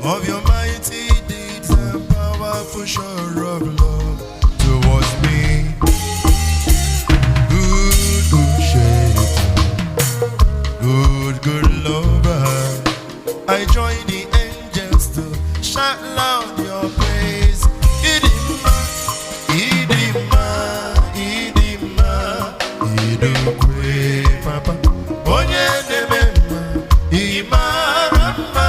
of your mighty deeds and powerful show of love towards me. Good, good shepherd, good, good lover. I join the angels to shout loud your praise. Idima, Idima, Idima, Idukwe, Papa. Onye nemema, Imarama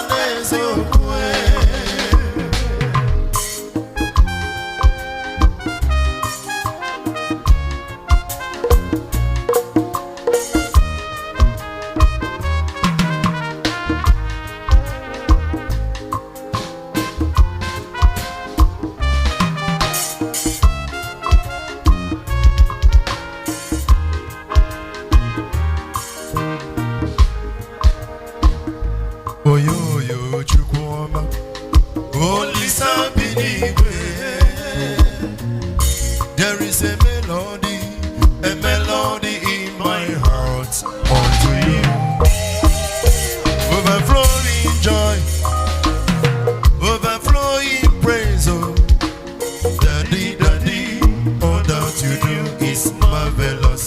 nezokwe. Oyoyo Chukwuma, Holy Sabinigwe. There is a melody in my heart unto you. Overflowing joy, overflowing praise. Oh, Daddy, Daddy, all that you do is marvelous.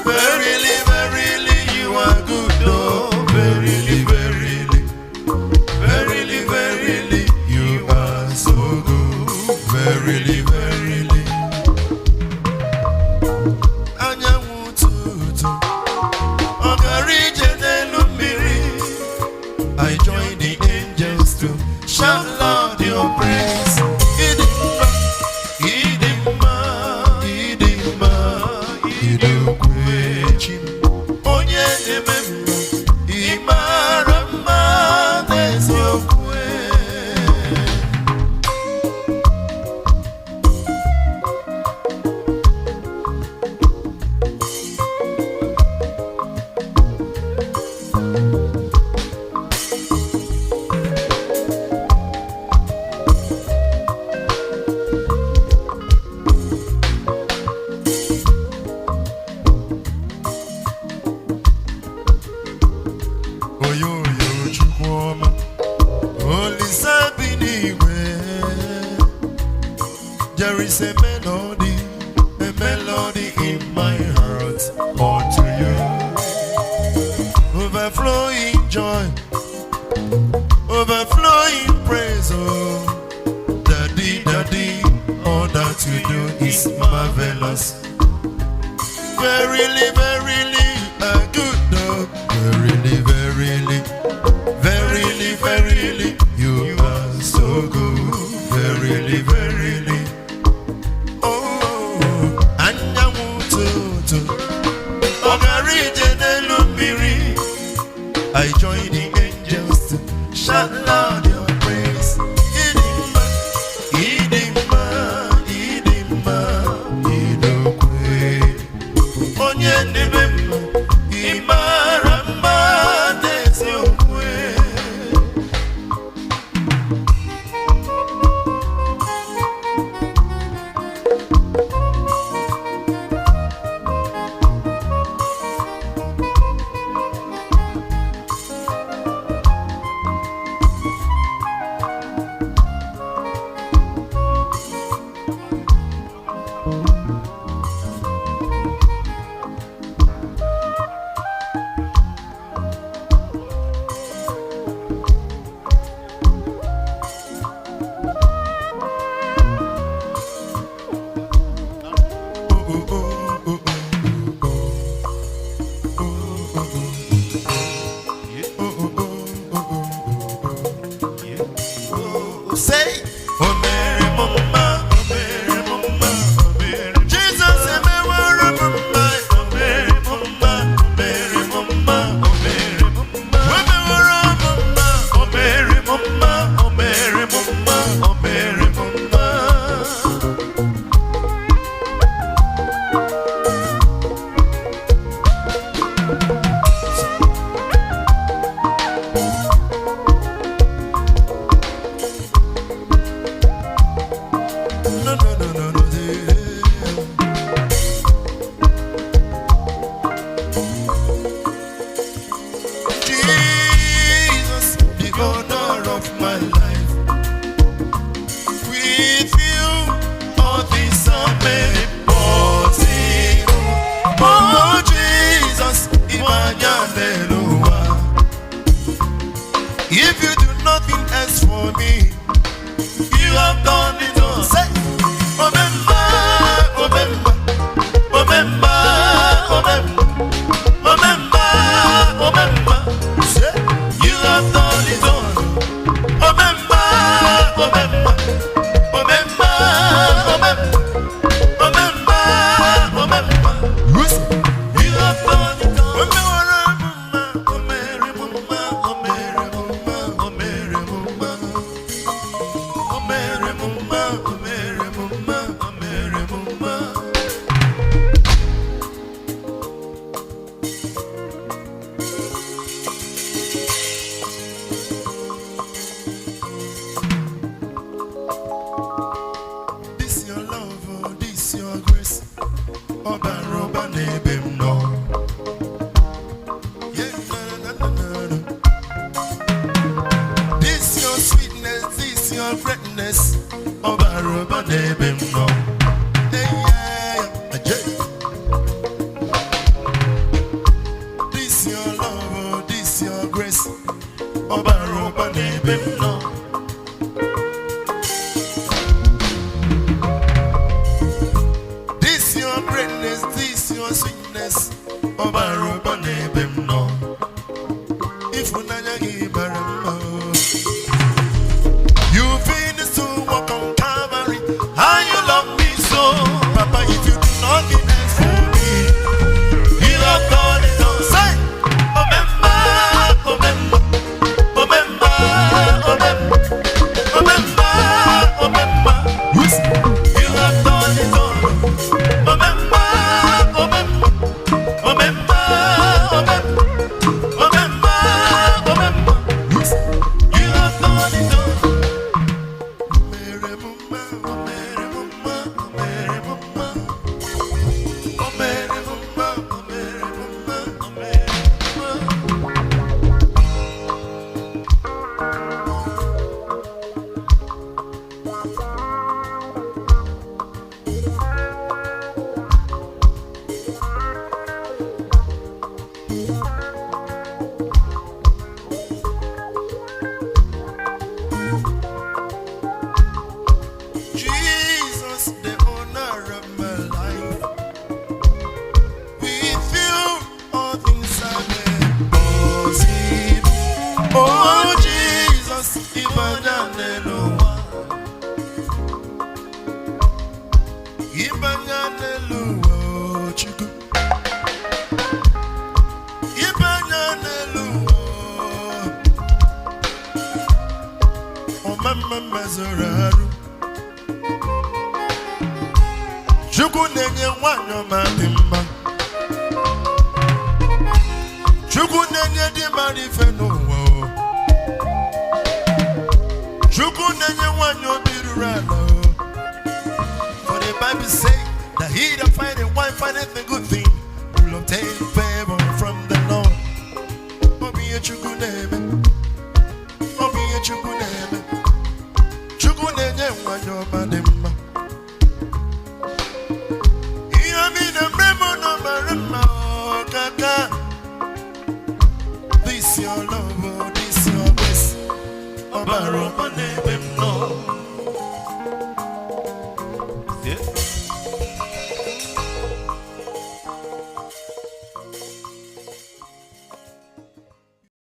Verily, verily, you are good. Oh, verily, verily, verily, verily, you are so good. Verily, verily. Anyanwụ tutu, ogarije n'elu mmiri. I join the angels to shout loud your praise. Idima, Idima, Idima, Idukwe Chim. Onye nemema, Imarama nezokwe. Oyoyo Chukwuma, Holy Sabinigwe. There is a melody in my heart unto you. Overflowing joy, overflowing praise. Oh, Daddy, Daddy, all that you do is marvelous. Verily, verily, a good dog. Verily, verily, verily, verily, you are so good. Verily, verily. Oh, Anyanwụ tutu, ogarije n'elu mmiri. I join the angels to shout loud your praise. Idima, Idima, Idima, Idukwe. Onye nemema, Imarama nezokwe. If you do nothing else for me, you have done it all. Say, Omemba, Omemba, Omemba, Omemba, Omemba, Omemba. Say, you have done it all. Omemba, Omemba, Omemba, Omemba, Omemba, Omemba. Listen, you have done it all. This your love, oh, this your grace. Oba roba nebem no. Yeah, na, na, na, na, na. This your sweetness, this your greatness. Oba roba nebem no. Hey, yeah, yeah. This your love, oh, this your grace. Oba roba nebem no. This your greatness, this your sweetness. Oba roba nebem no. If unanyagi barama, you finished to walk on Calvary. How you love me so, Papa? If you do nothing else for me, you have done it all. Say, Omemba, Omemba, Omemba, Omemba, Omemba, Omemba. You have done it all. Omemba, Omemba, Omemba, Omemba, Omemba, Omemba. You have done it all. Omere mumma, omere mumma, omere mumma. Omere mumma, omere mumma, omere mumma. Jesus, the owner of my life. With you, all things are made possible. Oh, Jesus, Ibanyaneluwa. Ibanyaneluwa, oh, Chukwu. Ibanyaneluwa. Oh, Mama Mazoraru. Chukwu nenye nwanyi ọma dị mma. Chukwu nenye dị mara ife n'ụwa o. Chukwu nenye nwanyi obi ruru ala o. For the Bible say that he that findeth wife findeth a good thing.